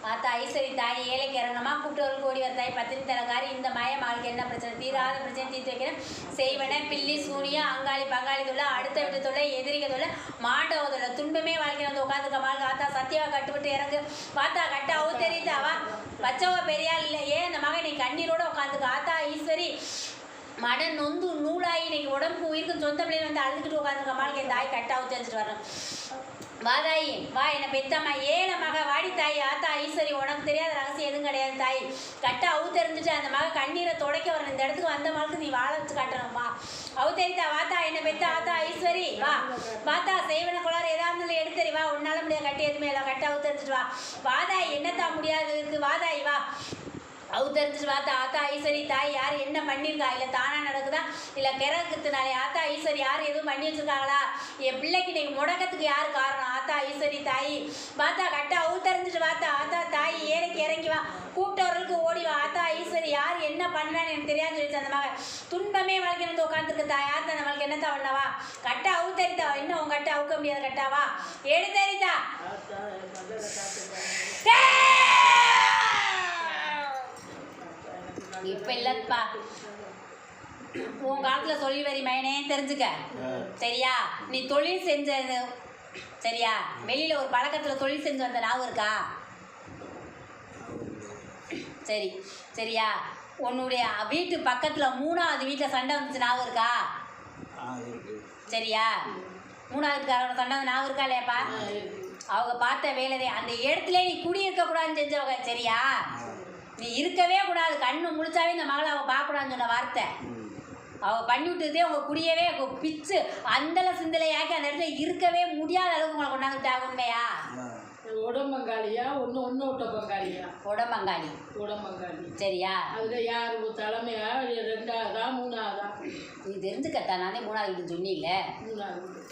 ஆத்தா ஐஸ்வரி தாய் ஏழைக்கு இறங்கணுமா கூப்பிட்டவர்களுக்கு ஓடி வர தாய் பத்தினி தலைக்காரி இந்த மகளுக்கு என்ன பிரச்சனை தீராத பிரச்சனை தீர்த்து வைக்கிறேன் செய்வன பில்லி சூனியம் அங்காளி பங்காளி தொல்லை அடுத்த விட்டு தொல்லை எதிரிக்க தொல்லை மாட்டவ தொல்லை துன்பமே வாழ்க்கை வந்து உட்காந்துக்க மகளுக்கு ஆத்தா சத்தியாவை கட்டுவிட்டு இறங்கு பார்த்தா கட்டாவோ தெரியுதாவா பச்சவா பெரியாள் இல்லை ஏன் இந்த மகன் நீ கண்ணீரோட உட்காந்துக்க ஆத்தா ஈஸ்வரி மடன் நொந்து நூலாகி இன்னைக்கு உடம்புக்கு உயிருக்கும் சொந்த பிள்ளைங்க வந்து அழுதுகிட்டு உட்காந்துருக்க மகளுக்கு என் தாய் கட்டாவும் தெரிஞ்சுட்டு வரணும் வாதாயி வா என்னை பெத்தம்மா ஏன மக வாடி தாய் ஆத்தா ஈஸ்வரி உனக்கு தெரியாத ரகசியம் எதுவும் கிடையாது தாய் கட்டா அவு தெரிஞ்சுட்டு அந்த மக கண்ணீரை துடைக்க வரணும் இந்த இடத்துக்கு வந்த மகளுக்கு நீ வாழ வச்சு காட்டணும்மா அவு தெரியுதா வாத்தா என்னை பெத்த ஆத்தா ஈஸ்வரி வா வாத்தா செய்வன குளார் ஏதாவது எடுத்தறி வா உன்னால முடியாது கட்டி எதுவுமே இல்லை கட்டா அவு தெரிஞ்சுட்டு வா வாதாய் என்னத்தா முடியாது இருக்கு வாதாய் வா அவு தெரிஞ்சுட்டு பார்த்தா ஆத்தா ஈஸ்வரி தாய் யார் என்ன பண்ணியிருக்கா இல்லை தானா நடக்குதா இல்லை கிறக்குத்துனாலே ஆத்தா ஈஸ்வரி யார் எதுவும் பண்ணி வச்சுருக்காங்களா என் பிள்ளைக்கு இன்னைக்கு முடக்கத்துக்கு யார் காரணம் ஆத்தா ஈஸ்வரி தாய் பார்த்தா கட்டா அவு தெரிஞ்சுட்டு பார்த்தா ஆத்தா தாய் ஏழைக்கு இறங்கி வா கூப்பிட்டவர்களுக்கு ஓடி வா ஆத்தா ஈஸ்வரி யார் என்ன பண்ணான்னு எனக்கு தெரியாது சொல்லிச்சு அந்த மகன் துன்பமே வாழ்க்கை வந்து உட்காந்துருக்கு தாய் யார் அந்த மகளுக்கு என்னத்தா பண்ணவா கட்டா அவு தெரித்தா இன்னும் உன் கட்டா அவுக்க முடியாத கட்டாவா எடு தெரித்தா இப்போ இல்லப்பா உன் காலத்தில் சொல்லி வரி மயனே தெரிஞ்சுக்க சரியா நீ தொழில் செஞ்சது சரியா வெளியில் ஒரு பழக்கத்தில் தொழில் செஞ்சு வந்த ஞாபகம் இருக்கா சரி சரியா உன்னுடைய வீட்டு பக்கத்தில் 3வது வீட்டில் சண்டை வந்துச்சு ஞாபகம் இருக்கா சரியா 3வது வீட்டுக்காரோட சண்டை வந்து ஞாபகம் இருக்கா இல்லையாப்பா அவங்க பார்த்த வேலையே அந்த இடத்துல நீ குடியிருக்கக்கூடாதுன்னு செஞ்சவங்க சரியா நீ இருக்கவே கூடாது கண்ணு முழிச்சாவே இந்த மகளை அவள் பார்க்கக்கூடாதுன்னு சொன்ன வார்த்தை அவள் பண்ணி விட்டதே உங்கள் குடியவே பிச்சு அந்தல சிந்தலையாக்கி அந்த இடத்துல இருக்கவே முடியாத அளவுக்கு உங்களை கொண்டாந்து விட்டாங்க உண்மையா உடம்பங்காளியா ஒன்று விட்ட பங்காளியா உடம்பங்காளி சரியா அதில் யார் தலைமையா 2ஆவதா 3ஆவதா நீ தெரிஞ்சுக்கத்தா நானே 3வது வீட்டு சொன்னில்ல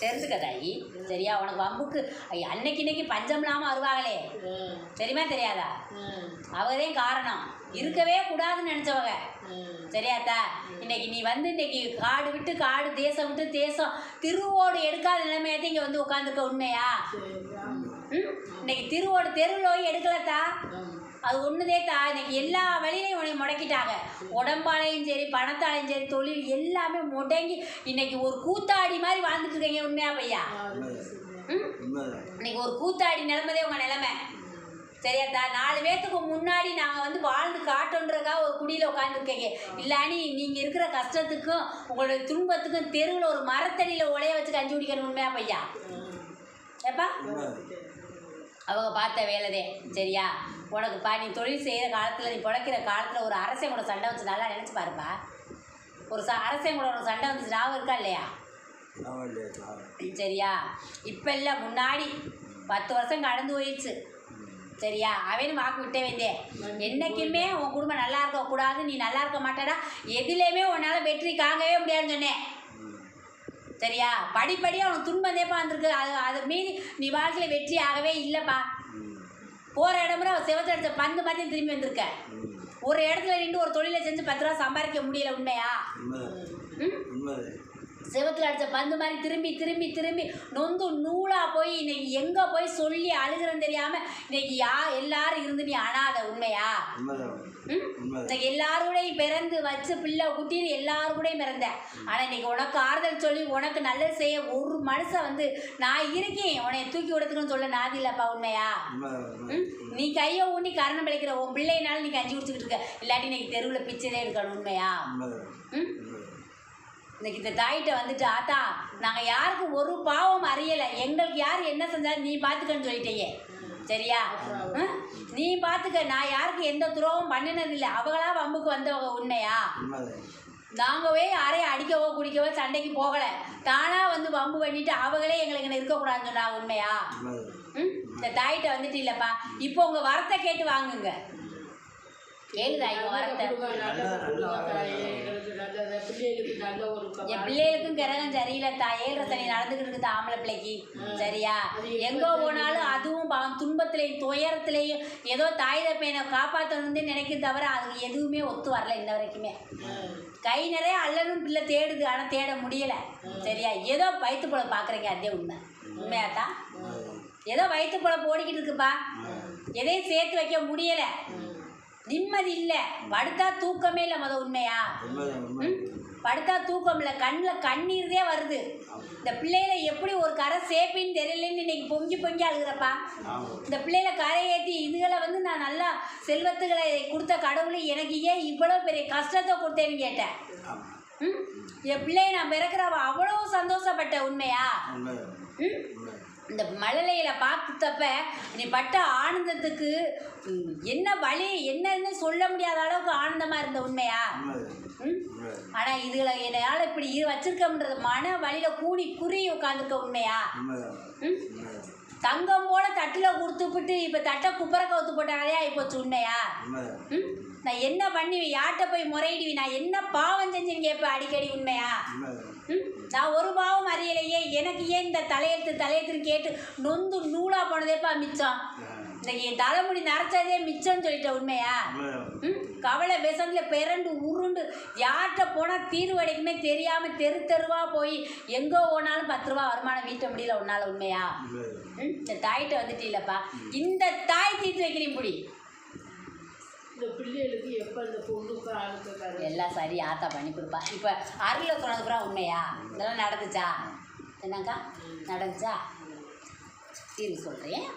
தெரிஞ்சுக்கத்தாயி சரியா உனக்கு வம்புக்கு இன்னைக்கு பஞ்சம் இல்லாமல் வருவாங்களே தெரியுமா தெரியாதா அவதே காரணம் இருக்கவே கூடாதுன்னு நினச்சவங்க சரியாத்தா இன்னைக்கு நீ வந்து இன்னைக்கு காடு விட்டு காடு தேசம் விட்டு தேசம் திருவோடு எடுக்காத நிலைமையாத்தையும் இங்கே வந்து உட்காந்துருக்க உண்மையா இன்னைக்கு திருவோடு தெருவில் எடுக்கலத்தா அது ஒன்றுதேத்தா இன்னைக்கு எல்லா வழியிலையும் உனக்கு முடக்கிட்டாங்க உடம்பாலையும் சரி பணத்தாலையும் சரி தொழில் எல்லாமே முடங்கி இன்னைக்கு ஒரு கூத்தாடி மாதிரி வாழ்ந்துட்டு இருக்கீங்க உண்மையா பையா இன்னைக்கு ஒரு கூத்தாடி நிலைமைதே உங்கள் நிலைமை சரியாத்தா 4 பேர்த்துக்கு முன்னாடி நாங்கள் வந்து வாழ்ந்து காட்டுன்றதுக்காக ஒரு குடியில் உட்காந்துருக்கீங்க இல்லானி நீங்கள் இருக்கிற கஷ்டத்துக்கும் உங்களுடைய துன்பத்துக்கும் தெருவில் ஒரு மரத்தடியில் உலைய வச்சு கஞ்சி குடிக்கணும் உண்மையா பையா ஏப்பா அவங்க பார்த்த வேலைதே சரியா உனக்குப்பா நீ தொழில் செய்கிற காலத்தில் நீ பிழைக்கிற காலத்தில் ஒரு அரசன் கூட சண்டை வச்சு நல்லா நினச்சி பாருப்பா ஒரு அரசன் கூட ஒரு சண்டை வந்துச்சு ஞாபகம் இருக்கா இல்லையா சரியா இப்போ இல்லை முன்னாடி 10 வருஷம் கடந்து போயிடுச்சு சரியா அவனும் வாக்கு விட்டே வேண்டிய என்னைக்குமே உன் குடும்பம் நல்லா இருக்கக்கூடாது நீ நல்லா இருக்க மாட்டேடா எதுலேயுமே உன்னால் வெற்றி காங்கவே முடியாதுன்னு சொன்னேன் சரியா படிப்படியாக உனக்கு துன்பந்தேப்பா வந்திருக்கு அது மீறி நீ வாழ்க்கையில் வெற்றி ஆகவே இல்லைப்பா போகிற இடமுறை செவத்தில் எடுத்த பந்து மாதிரி திரும்பி வந்திருக்க ஒரு இடத்துல நின்று ஒரு தொழிலை செஞ்சு 10 ரூபா சம்பாதிக்க முடியல உண்மையா செவத்தில் அடித்த பந்து மாதிரி திரும்பி திரும்பி திரும்பி நொந்து நூலாக போய் இன்னைக்கு எங்கே போய் சொல்லி அழுகிறன்னு தெரியாமல் இன்னைக்கு எல்லாரும் இருந்து நீ அழாத உண்மையா இன்னைக்கு எல்லாரோடையும் பிறந்து வச்சு பிள்ளை குட்டின்னு எல்லாரும் கூடயும் பிறந்த ஆனால் இன்னைக்கு உனக்கு ஆறுதல் சொல்லி உனக்கு நல்லது செய்ய ஒரு மனுஷன் வந்து நான் இருக்கேன் உன்னை தூக்கி விடுறதுக்குன்னு சொல்ல நாதி இல்லைப்பா உண்மையா நீ கையை ஊனி கரணம் பழிக்கிற உன் பிள்ளைனாலும் நீ கஞ்சி குடிச்சுக்கிட்டு இருக்க இல்லாட்டி இன்னைக்கு தெருவில் பிச்சைதே எடுக்கணும் உண்மையா இன்னைக்கு இந்த தாயிட்ட வந்துட்டு ஆத்தா நாங்கள் யாருக்கும் ஒரு பாவம் அறியலை எங்களுக்கு யார் என்ன செஞ்சாலும் நீ பார்த்துக்கன்னு சொல்லிட்டீங்க சரியா நீ பார்த்துக்க நான் யாருக்கு எந்த துரோகம் பண்ணினதில்லை அவங்களா வம்புக்கு வந்தவங்க உண்மையா நாங்கவே யாரையும் அடிக்கவோ குடிக்கவோ சண்டைக்கு போகலை தானாக வந்து வம்பு பண்ணிட்டு அவங்களே எங்களுக்கு இருக்கக்கூடாதுன்னு சொன்னா உண்மையா இந்த தாயிட்ட வந்துட்டு இல்லைப்பா இப்போ உங்கள் வரத்தை கேட்டு வாங்குங்க கேளுதாய் வரத்தை என் பிள்ளைகளுக்கும் கிரகம் சரியில்லை ஏழரை சனி நடந்துக்கிட்டு இருக்குது ஆம்பளை பிள்ளைக்கு சரியா எங்கே போனாலும் அதுவும் துன்பத்திலையும் துயரத்திலையும் ஏதோ தாய் தப்பையனை காப்பாற்றணுன்னு நினைக்கிறது தவிர அதுக்கு எதுவுமே ஒத்து வரல இன்ன வரைக்குமே கை நிறைய அல்லனும் பிள்ளை தேடுது ஆனால் தேட முடியலை சரியா ஏதோ வயிற்று போல பார்க்குறீங்க அதே உண்மையாத்தான் ஏதோ வயிற்றுக்குள்ள போடிக்கிட்டு இருக்குப்பா, எதையும் சேர்த்து வைக்க முடியலை, நிம்மதி இல்லை, படுத்தா தூக்கமே இல்லை. உண்மையா? படுத்தா தூக்கம் இல்லை, கண்ணில் கண்ணீர்தே வருது. இந்த பிள்ளைகளை எப்படி ஒரு கரை சேர்ப்பின்னு தெரியலன்னு இன்னைக்கு பொங்கி பொங்கி அழுகிறப்பா. இந்த பிள்ளைகளை கரை ஏற்றி இதுகளை நான் நல்லா செல்வத்துகளை கொடுத்த கடவுள் எனக்கு ஏன் இவ்வளோ பெரிய கஷ்டத்தை கொடுத்தேன்னு கேட்டேன். என் பிள்ளையை நான் பிறக்கிறவ அவ்வளோ சந்தோஷப்பட்ட. உண்மையா? இந்த மழலையில பார்த்தப்ப நீ பட்ட ஆனந்தத்துக்கு என்ன வழி என்னன்னு சொல்ல முடியாத அளவுக்கு ஆனந்தமா இருந்த. உண்மையா? ஆனா இதுகளை என்னால் இப்படி வச்சிருக்கோம்ன்றது மன வழியில கூடி குறி உட்காந்துருக்க. உண்மையா? தங்கம் போல தட்டில் கொடுத்துப்பிட்டு இப்போ தட்டை குப்பரை கவுத்து போட்டாலே ஆகிப்போச்சு. உண்மையா? நான் என்ன பண்ணி யார்கிட்ட போய் முறையிடுவி, நான் என்ன பாவம் செஞ்சேன்னு கேட்பேன் அடிக்கடி. உண்மையா? நான் ஒரு பாவம் அறியலையே, எனக்கு ஏன் இந்த தலையெழுத்துன்னு கேட்டு நொந்து நூலாக போனதேப்பா மிச்சம். இன்னைக்கு என் தலைமுடி நரைச்சதே மிச்சம்னு சொல்லிட்டேன். உண்மையா? கவலை விஷத்தில் பிறண்டு உருண்டு யார்கிட்ட போனால் தீர்வு அடைக்குமே தெரியாமல் தெருவாக போய் எங்கே போனாலும் 10 ரூபா வருமானம் வீட்ட முடியல உன்னால். உண்மையா? இந்த தாய்கிட்ட வந்துட்டு இல்லைப்பா, இந்த தாய் தீர்த்து வைக்கிறீங்க புடி. இந்த பிள்ளைகளுக்கு எப்போ இந்த பொண்ணுக்கு ஆளுக்கு எல்லாம் சரி ஆத்தா பண்ணி கொடுப்பா. இப்போ அருளை சொன்னதுக்குறா. உண்மையா? இதெல்லாம் நடந்துச்சா? என்னக்கா நடந்துச்சா? தீர்வு சொல்கிறேன்.